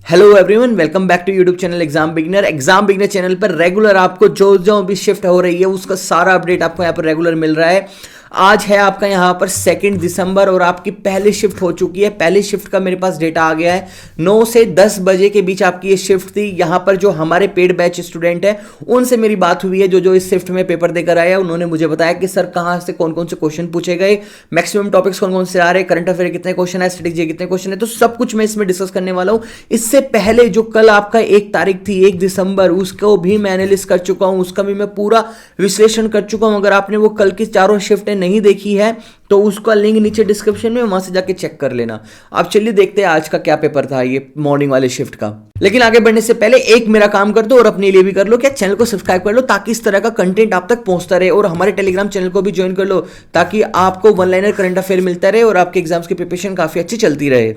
Hello everyone, welcome back to YouTube channel exam beginner channel पर regular आपको जो भी शिफ्ट हो रही है उसका सारा अपडेट आपको यहाँ पर रेगुलर मिल रहा है। आज है आपका यहाँ पर 2 दिसंबर और आपकी पहली शिफ्ट हो चुकी है। पहली शिफ्ट का मेरे पास डेटा आ गया है। 9 से 10 बजे के बीच आपकी ये शिफ्ट थी। यहाँ पर जो हमारे पेड बैच स्टूडेंट है उनसे मेरी बात हुई है, जो इस शिफ्ट में पेपर देकर आए हैं। उन्होंने मुझे बताया कि सर कहाँ से कौन कौन से क्वेश्चन पूछे गए, मैक्सिमम टॉपिक्स कौन कौन से आ रहे हैं, करंट अफेयर कितने क्वेश्चन है, स्ट्रेटेजी कितने क्वेश्चन है, तो सब कुछ मैं इसमें डिस्कस करने वाला हूँ। इससे पहले जो कल आपका 1 तारीख थी 1 दिसंबर, उसको भी मैं एनालिसिस कर चुका हूँ, उसका भी मैं पूरा विश्लेषण कर चुका हूँ। अगर आपने वो कल की चारों शिफ्टें नहीं देखी है तो उसका लिंक नीचे डिस्क्रिप्शन में, वहां से जाके चेक कर लेना। अब चलिए देखते हैं आज का क्या पेपर था ये मॉर्निंग वाले शिफ्ट का। लेकिन आगे बढ़ने से पहले एक मेरा काम कर दो और अपने लिए भी कर लो, क्या चैनल को सब्सक्राइब कर लो ताकि इस तरह का कंटेंट आप तक पहुंचता रहे, और हमारे टेलीग्राम चैनल को भी ज्वाइन कर लो ताकि आपको वन लाइनर करंट अफेयर मिलता रहे और आपके एग्जाम्स की प्रिपरेशन काफी अच्छी चलती रहे।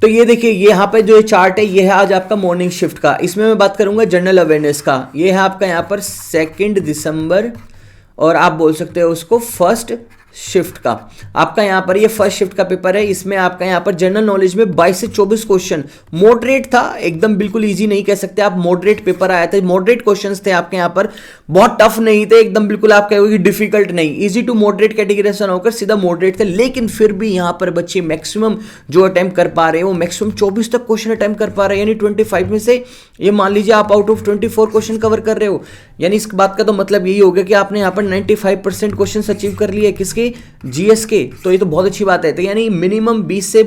तो ये देखिए, ये यहाँ पे जो चार्ट है ये है आज आपका मॉर्निंग शिफ्ट का। इसमें मैं बात करूंगा जनरल अवेयरनेस का। ये है आपका यहाँ पर 2 दिसंबर और आप बोल सकते हो उसको फर्स्ट शिफ्ट का। आपका यहां पर ये फर्स्ट शिफ्ट का पेपर है। इसमें आपका यहां पर जनरल नॉलेज में 22 से 24 क्वेश्चन, मॉडरेट था, एकदम बिल्कुल इजी नहीं कह सकते आप, मॉडरेट पेपर आया था। मॉडरेट क्वेश्चंस थे आपके यहां पर, बहुत टफ नहीं थे, एकदम बिल्कुल आप कहोगे डिफिकल्ट नहीं, इजी टू मॉडरेट कैटेगराइजेशन होकर सीधा मॉडरेट थे। लेकिन फिर भी यहां पर बच्चे मैक्सिमम जो अटेम्प्ट कर पा रहे हैं वो मैक्सिमम 24 तक क्वेश्चन अटेम्प्ट कर पा रहे हैं, यानी 25 में से ये मान लीजिए आप आउट ऑफ 24 क्वेश्चन कवर कर रहे हो। यानी इस बात का तो मतलब यही हो गया कि आपने यहां पर 95% क्वेश्चन अचीव कर लिए किसके, जीएस के। तो ये तो बहुत अच्छी बात है। तो यानी मिनिमम 20 से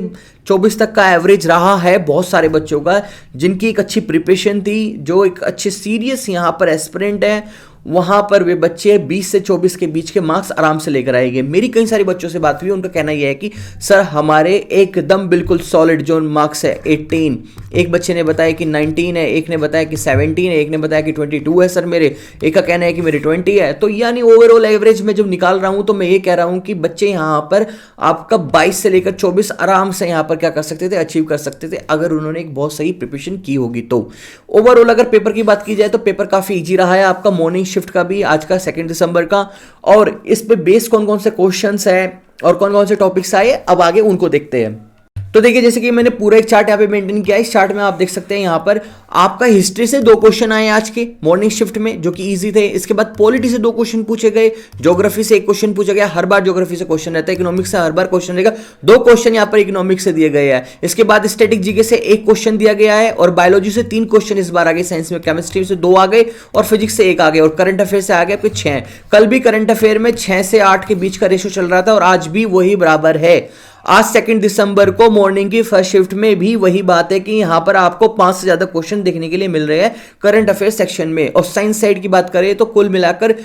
24 तक का एवरेज रहा है बहुत सारे बच्चों का, जिनकी एक अच्छी प्रिपरेशन थी, जो एक अच्छे सीरियस यहां पर एस्पिरेंट है, वहां पर वे बच्चे 20 से 24 के बीच के मार्क्स आराम से लेकर आएंगे। मेरी कई सारे बच्चों से बात हुई, उनका कहना यह है कि सर हमारे एकदम बिल्कुल सॉलिड जो मार्क्स है 18, एक बच्चे ने बताया कि 19 है, एक ने बताया कि 17 है, एक ने बताया कि 22 है सर मेरे, एक का कहना है कि मेरे 20 है। तो यानी ओवरऑल एवरेज में जब निकाल रहा हूं तो मैं ये कह रहा हूं कि बच्चे यहां पर आपका 22 से लेकर 24 आराम से यहां पर क्या कर सकते थे, अचीव कर सकते थे, अगर उन्होंने एक बहुत सही प्रिपरेशन की होगी तो। ओवरऑल अगर पेपर की बात की जाए तो पेपर काफी ईजी रहा है आपका, मॉर्निंग शिफ्ट का भी आज का 2 दिसंबर का। और इस पे बेस कौन कौन से क्वेश्चंस है और कौन कौन से टॉपिक्स आए, अब आगे उनको देखते हैं। तो देखिए, जैसे कि मैंने पूरा एक चार्ट यहाँ पे मेंटेन किया है। इस चार्ट में आप देख सकते हैं यहाँ पर आपका हिस्ट्री से 2 क्वेश्चन आए आज के मॉर्निंग शिफ्ट में, जो कि इजी थे। इसके बाद पॉलिटी से 2 क्वेश्चन पूछे गए, ज्योग्राफी से 1 क्वेश्चन पूछा गया, हर बार ज्योग्राफी से क्वेश्चन रहता है, इकोनॉमिक्स से हर बार क्वेश्चन रहेगा, 2 क्वेश्चन यहाँ पर इकोनॉमिक्स से दिए गए हैं। इसके बाद स्टैटिक जीके से 1 क्वेश्चन दिया गया है, और बायोलॉजी से 3 क्वेश्चन इस बार आ गए, साइंस में केमिस्ट्री से 2 आ गए, और फिजिक्स से 1 आ गए, और करंट अफेयर से आ गए आपके 6। कल भी करंट अफेयर में 6 से 8 के बीच का रेशो चल रहा था और आज भी वही बराबर है। आज 2 दिसंबर को मॉर्निंग की फर्स्ट शिफ्ट में भी वही बात है कि यहां पर आपको 5 से ज्यादा क्वेश्चन देखने के लिए मिल रहे हैं करंट अफेयर सेक्शन में। और साइंस साइड की बात करें तो कुल मिलाकर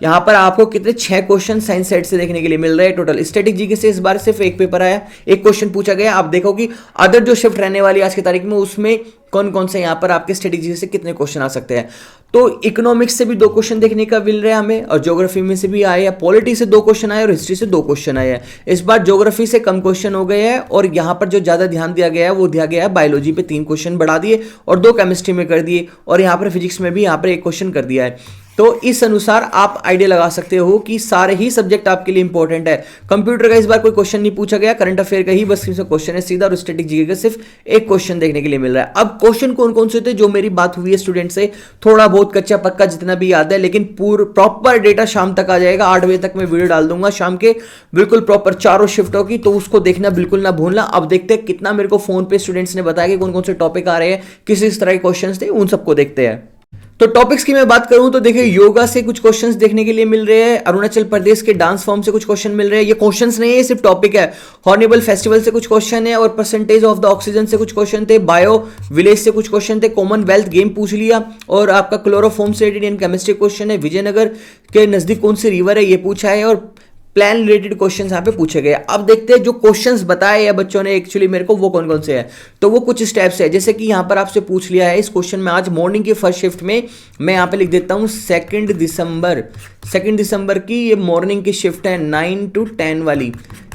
यहां पर आपको कितने 6 क्वेश्चन साइंस साइड से देखने के लिए मिल रहे हैं टोटल। स्टैटिक जीके से इस बार सिर्फ 1 पेपर आया, 1 क्वेश्चन पूछा गया। आप देखो कि अदर जो शिफ्ट रहने वाली आज की तारीख में उसमें कौन कौन से यहां पर आपके स्टैटिक जीके से कितने क्वेश्चन आ सकते हैं। तो इकोनॉमिक्स से भी 2 क्वेश्चन देखने का मिल रहा है हमें, और ज्योग्राफी में से भी आए हैं, पॉलिटी से 2 क्वेश्चन आए और हिस्ट्री से 2 क्वेश्चन आए हैं। इस बार ज्योग्राफी से कम क्वेश्चन हो गए हैं, और यहां पर जो ज्यादा ध्यान दिया गया है वो दिया गया है बायोलॉजी पे, 3 क्वेश्चन बढ़ा दिए और 2 केमिस्ट्री में कर दिए, और यहां पर फिजिक्स में भी यहां पर 1 क्वेश्चन कर दिया है। तो इस अनुसार आप आइडिया लगा सकते हो कि सारे ही सब्जेक्ट आपके लिए इंपॉर्टेंट है। कंप्यूटर का इस बार कोई क्वेश्चन नहीं पूछा गया, करंट अफेयर का ही बस क्वेश्चन है सीधा, और स्टैटिक जीके का सिर्फ 1 क्वेश्चन देखने के लिए मिल रहा है। अब क्वेश्चन कौन कौन से थे, जो मेरी बात हुई है स्टूडेंट से, थोड़ा बहुत कच्चा पक्का जितना भी याद है, लेकिन प्रॉपर डेटा शाम तक आ जाएगा। 8 बजे तक मैं वीडियो डाल दूंगा शाम के, बिल्कुल प्रॉपर चारों शिफ्टों की, तो उसको देखना बिल्कुल ना भूलना। अब देखते हैं कितना मेरे को फोन पे स्टूडेंट्स ने बताया कि कौन कौन से टॉपिक आ रहे हैं, किस तरह के क्वेश्चन थे, उन सबको देखते हैं। तो टॉपिक्स की मैं बात करूं तो देखिए, योगा से कुछ क्वेश्चंस देखने के लिए मिल रहे हैं, अरुणाचल प्रदेश के डांस फॉर्म से कुछ क्वेश्चन मिल रहे हैं। ये क्वेश्चंस नहीं है, सिर्फ टॉपिक है। हॉर्निबल फेस्टिवल से कुछ क्वेश्चन है, और परसेंटेज ऑफ द ऑक्सीजन से कुछ क्वेश्चन थे, बायो विलेज से कुछ क्वेश्चन थे, कॉमनवेल्थ गेम पूछ लिया, और आपका क्लोरोफॉर्म से रिलेटेड केमिस्ट्री क्वेश्चन है, विजयनगर के नजदीक कौन सी रिवर है ये पूछा है, और प्लान रिलेटेड क्वेश्चंस यहाँ पे पूछे गए। अब देखते हैं जो क्वेश्चंस बताए हैं बच्चों ने एक्चुअली मेरे को, वो कौन कौन से हैं। तो वो कुछ स्टेप्स है, जैसे कि यहाँ पर आपसे पूछ लिया है इस क्वेश्चन में आज मॉर्निंग की फर्स्ट शिफ्ट में, मैं यहाँ पे लिख देता हूँ 2 दिसंबर की ये मॉर्निंग की शिफ्ट है 9 to 10 वाली।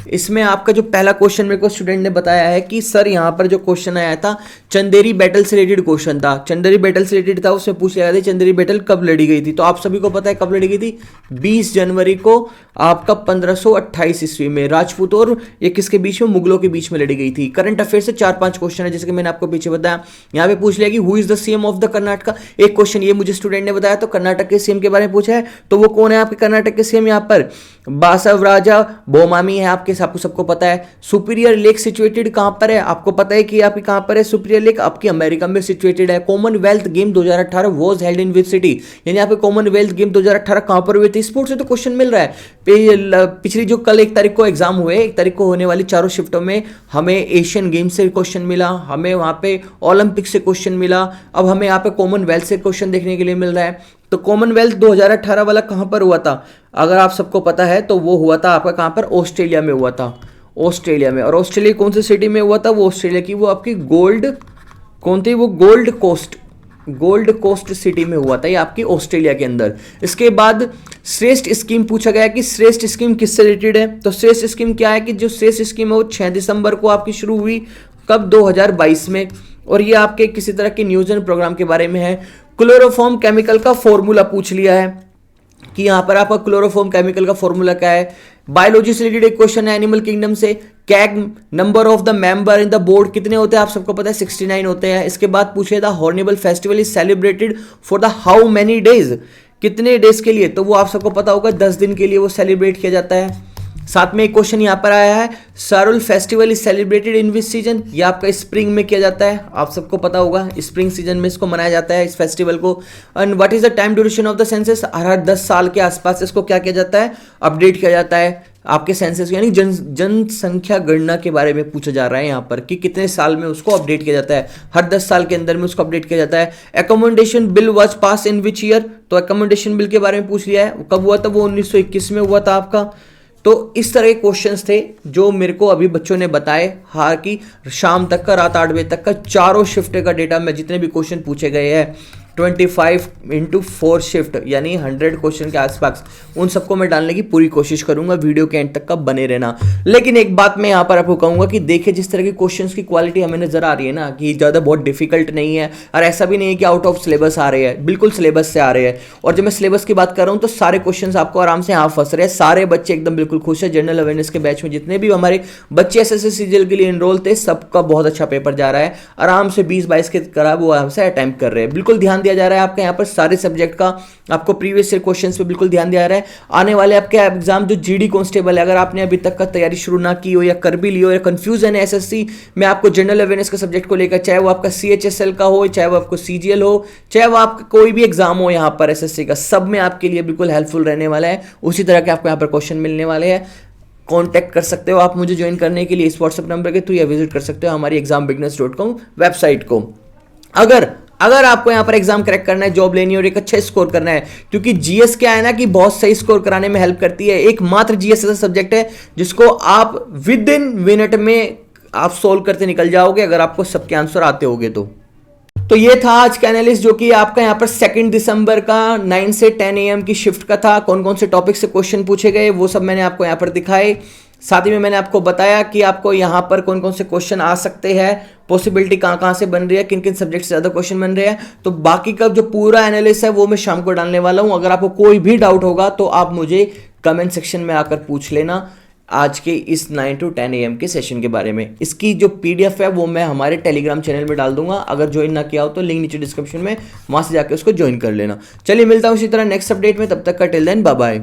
इसमें आपका जो पहला क्वेश्चन मेरे को स्टूडेंट ने बताया है कि सर यहाँ पर जो क्वेश्चन आया था चंदेरी बैटल से रिलेटेड क्वेश्चन था, चंदेरी बैटल से रिलेटेड था, उसमें पूछ लिया था चंदेरी बैटल कब लड़ी गई थी। तो आप सभी को पता है कब लड़ी गई थी, 20 जनवरी को आपका 1528 ईस्वी में राजपूत और ये किसके बीच में, मुगलों के बीच में लड़ी गई थी। करंट अफेयर से 4-5 क्वेश्चन है जैसे कि मैंने आपको पीछे बताया। यहाँ पे पूछ लिया कि who is the CM of the Karnataka, एक क्वेश्चन ये मुझे स्टूडेंट ने बताया, तो कर्नाटक के सीएम के बारे में पूछा है, तो वो कौन है आपके कर्नाटक के सीएम, यहाँ पर बासवराजा बोमामी है आपके, आपको सबको पता है। सुपीरियर लेक सिचुएटेड कहां पर है, आपको पता है कि आपकी कहां पर है सुपीरियर लेक, आपकी अमेरिका में सिचुएटेड है। Commonwealth game 2018 was held in which city, यानी आपके कॉमनवेल्थ गेम 2018 कहां पर हुए थे। स्पोर्ट्स से तो क्वेश्चन मिल रहा है। पिछली जो कल 1 तारीख को एग्जाम हुए, 1 तारीख को होने वाली चारों शिफ्टों में हमें एशियन गेम्स से क्वेश्चन मिला, हमें वहां पे ओलंपिक से क्वेश्चन मिला, अब हमें यहाँ पे कॉमनवेल्थ से क्वेश्चन देखने के लिए मिल रहा है। तो कॉमनवेल्थ 2018 वाला कहां पर हुआ था, अगर आप सबको पता है तो वो हुआ था आपका कहां पर, ऑस्ट्रेलिया में हुआ था, ऑस्ट्रेलिया में। और ऑस्ट्रेलिया कौन सी सिटी में हुआ था, वो ऑस्ट्रेलिया की वो आपकी कौन थी वो, गोल्ड कोस्ट सिटी में हुआ था, ये आपकी ऑस्ट्रेलिया के अंदर। इसके बाद श्रेष्ठ स्कीम पूछा गया कि श्रेष्ठ स्कीम किससे रिलेटेड है, तो श्रेष्ठ स्कीम क्या है कि जो श्रेष्ठ स्कीम है वो 6 दिसंबर को आपकी शुरू हुई, कब, 2022 में, और ये आपके किसी तरह के न्यूज एंड प्रोग्राम के बारे में है। क्लोरोफॉर्म केमिकल का फॉर्मूला पूछ लिया है कि यहां पर आपका क्लोरोफॉर्म केमिकल का फॉर्मूला क्या है। बायोलॉजी से रिलेटेड एक क्वेश्चन है एनिमल किंगडम से, CAG number of the member in the board कितने होते हैं, आप सबको पता है 69 होते हैं। इसके बाद पूछे the Hornbill Festival is celebrated for the how many days, कितने डेज के लिए, तो वो आप सबको पता होगा 10 दिन के लिए वो सेलिब्रेट किया जाता है। साथ में एक क्वेश्चन यहां पर आया है, Sarhul festival is celebrated in which season, ये आपका स्प्रिंग में किया जाता है, आप सबको पता होगा स्प्रिंग सीजन में इसको मनाया जाता है इस फेस्टिवल को। And what is the time duration of the census, हर 10 साल के आसपास इसको क्या किया जाता है, अपडेट किया जाता है आपके सेंसस, यानी जनसंख्या गणना के बारे में पूछा जा रहा है यहाँ पर कि कितने साल में उसको अपडेट किया जाता है, हर 10 साल के अंदर में उसको अपडेट किया जाता है। Accommodation bill was pass in which year, तो एकोमोडेशन बिल के बारे में पूछ लिया है, कब हुआ था, वो 1921 में हुआ था आपका। तो इस तरह के क्वेश्चंस थे जो मेरे को अभी बच्चों ने बताए, हाँ कि शाम तक का, रात 8 बजे तक का चारों शिफ्ट का डेटा में जितने भी क्वेश्चन पूछे गए हैं 25 × 4 शिफ्ट यानी 100 क्वेश्चन के आसपास, उन सबको मैं डालने की पूरी कोशिश करूंगा, वीडियो के एंड तक का बने रहना। लेकिन एक बात मैं यहाँ पर आपको कहूंगा कि देखिए जिस तरह की क्वेश्चंस की क्वालिटी हमें नजर आ रही है ना, कि ज़्यादा बहुत डिफिकल्ट नहीं है, और ऐसा भी नहीं है कि आउट ऑफ सिलेबस आ रहे हैं, बिल्कुल सिलेबस से आ रहे हैं। और जब मैं सिलेबस की बात कर रहा हूँ तो सारे क्वेश्चन आपको आराम से यहाँ फंस रहे हैं, सारे बच्चे एकदम बिल्कुल खुश है। जनरल अवेयरनेस के बैच में जितने भी हमारे बच्चे SSC CGL के लिए इनरोल थे, सबका बहुत अच्छा पेपर जा रहा है, आराम से 20-22 के करीब वो हमसे अटेम्प्ट कर रहे हैं। बिल्कुल ध्यान दिया जा रहा है आपका यहाँ पर सारे सब्जेक्ट का, आपको प्रीवियस ईयर क्वेश्चंस पे बिल्कुल ध्यान दिया रहा है। आने वाले आपके एग्जाम जो GD कांस्टेबल है, अगर आपने अभी तक का तैयारी शुरू ना की हो या कर भी ली हो या कंफ्यूजन है SSC में आपको जनरल अवेयरनेस के सब्जेक्ट को लेकर, चाहे वो आपका CHSL का हो, चाहे वो आपको CGL हो, चाहे वो आपका कोई भी एग्जाम हो यहाँ पर SSC का, सब में आपके लिए बिल्कुल हेल्पफुल रहने वाला है। उसी तरह के आपको यहाँ पर क्वेश्चन मिलने वाले हैं। कॉन्टैक्ट कर सकते हो आप मुझे ज्वाइन करने के लिए इस व्हाट्सएप नंबर के थ्रू, या विजिट कर सकते हो हमारी exambeginners.com वेबसाइट को। अगर आपको यहाँ पर एग्जाम क्रैक करना है, जॉब लेनी है और एक अच्छा स्कोर करना है, क्योंकि जीएस क्या है ना कि बहुत सही स्कोर कराने में हेल्प करती है। एकमात्र जीएस ऐसा सब्जेक्ट है जिसको आप विद इन मिनट में आप सोल्व करते निकल जाओगे, अगर आपको सबके आंसर आते होंगे तो ये था आज का एनालिस्ट, जो कि आपका यहाँ पर 2 दिसंबर का 9 से 10 AM की शिफ्ट का था। कौन कौन से टॉपिक से क्वेश्चन पूछे गए वो सब मैंने आपको यहाँ पर दिखाए। साथ ही में मैंने आपको बताया कि आपको यहाँ पर कौन कौन से क्वेश्चन आ सकते हैं, पॉसिबिलिटी कहाँ से बन रही है, किन किन सब्जेक्ट से ज़्यादा क्वेश्चन बन रहे हैं। तो बाकी का जो पूरा एनालिसिस है वो मैं शाम को डालने वाला हूँ। अगर आपको कोई भी डाउट होगा तो आप मुझे कमेंट सेक्शन में आकर पूछ लेना आज के इस 9 to 10 AM के सेशन के बारे में। इसकी जो PDF है वो मैं हमारे टेलीग्राम चैनल में डाल दूंगा, अगर ज्वाइन ना किया हो तो लिंक नीचे डिस्क्रिप्शन में, वहाँ से जाकर उसको ज्वाइन कर लेना। चलिए मिलता हूँ इसी तरह नेक्स्ट अपडेट में, तब तक का टिल देन बाय बाय।